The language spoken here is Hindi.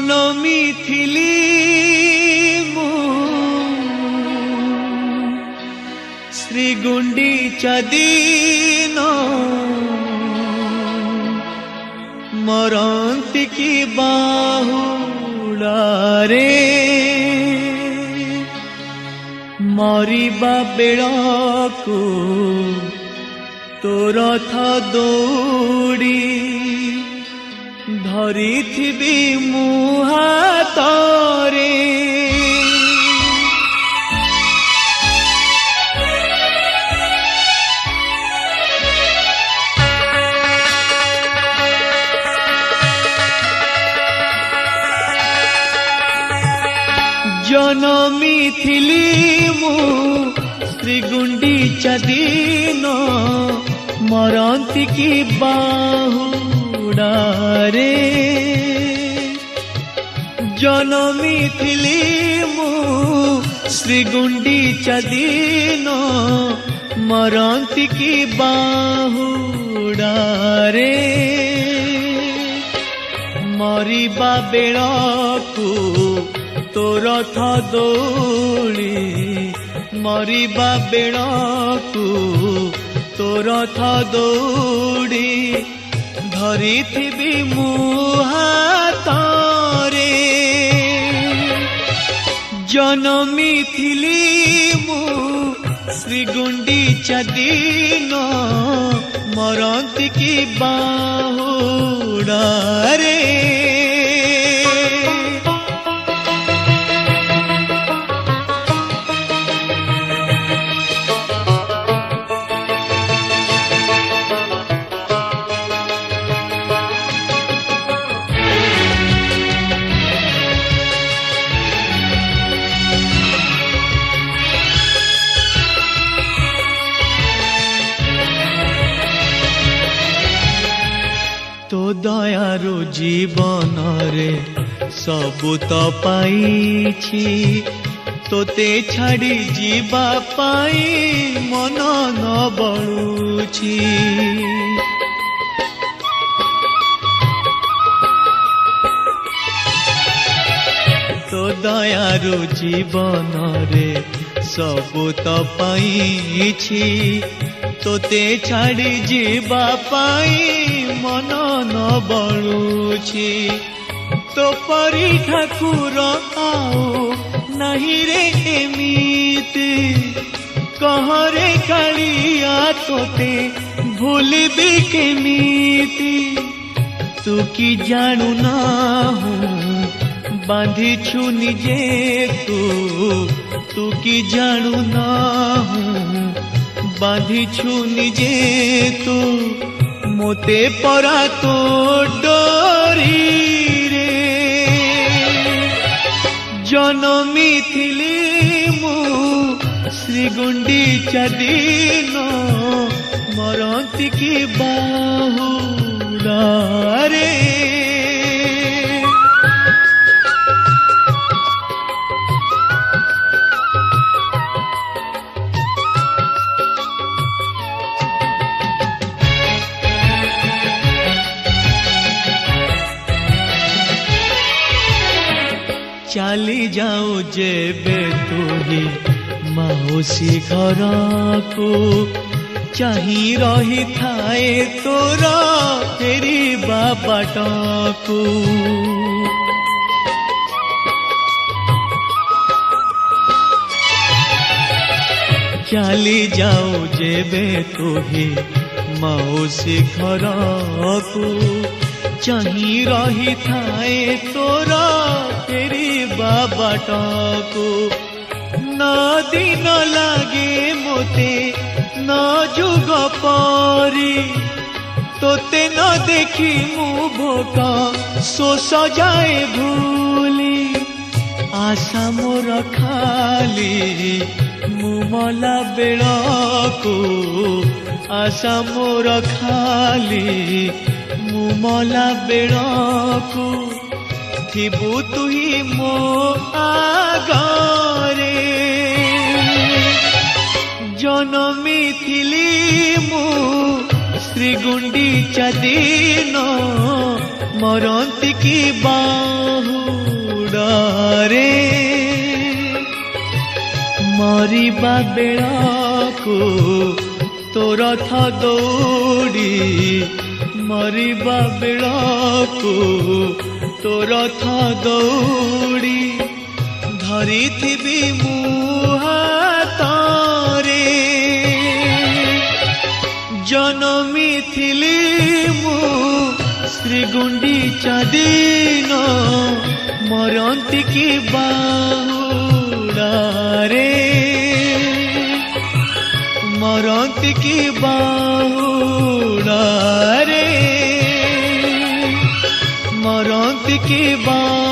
जनमी थिली मु श्री गुंडीचा दिन मरंती की बाहुड़ारे मरिबा बेळकु तोर रथ दौड़ी धरिथिबी मु हातरे जनमी थिली मु श्री गुंडीचा दिन मरंती की बाहुड़ारे जनमी थिली मु श्री गुंडीचा दिन मरंती की बाहुड़ारे मरिबा बेळकु तो रथ दौड़ी मरिबा बेळकु तो रथ दौड़ी धरिथिबी मु हातरे जनमी थिली मु श्री गुंडीचा दिन मरंती की बाहुड़ारे तो दयारु जीवन रे सबु तो पाइछि तोते छाड़ी जीवा पाई मन न बळुछि तो दयारु जीवन रे सबु तो पाइछि तोते छाड़ी जीवा पाई मन न बळुछि तो परी ठाकुर आओ नहीं रे एमिति कहरे कालिया तोते भूलिबी केमिति तू की जानू ना हूँ बांधिछु निजे तू की जानू ना हूँ बांधिछु निजे तू मोते परा तो डोरी रे जनमी थिली मु श्री गुंडीचा दिन मरंती की बाहुड़ारे चली जाओ जेबे तुही मौसी घर को चाही रही थाए तोरा तेरी बाबाट को चली जाओ जेबे तुही मौसी घर को चाही रही थाए तोरा तेरी बाबाट को न दिन लागे मोते न जुग परी तोते न देखी मु भोक शोष जाए भूली आशा मोर खाली मु मला बेळकु आशा मोर खाली मु मला बेळकु थिबु तुही मो आगरे जनमी थिली मु श्री गुंडीचा दिन मरंती की बाहु मरिबा बेळाको तो रथ दौड़ी मरिबा बेळाको तो रथ दौड़ी धरिथिबी मु हातरे जनमी थिली मु श्री गुंडीचा दिन मरंती की बाहुड़ारे मरंती की बाहुड़ारे मरंती की बाहुड़ारे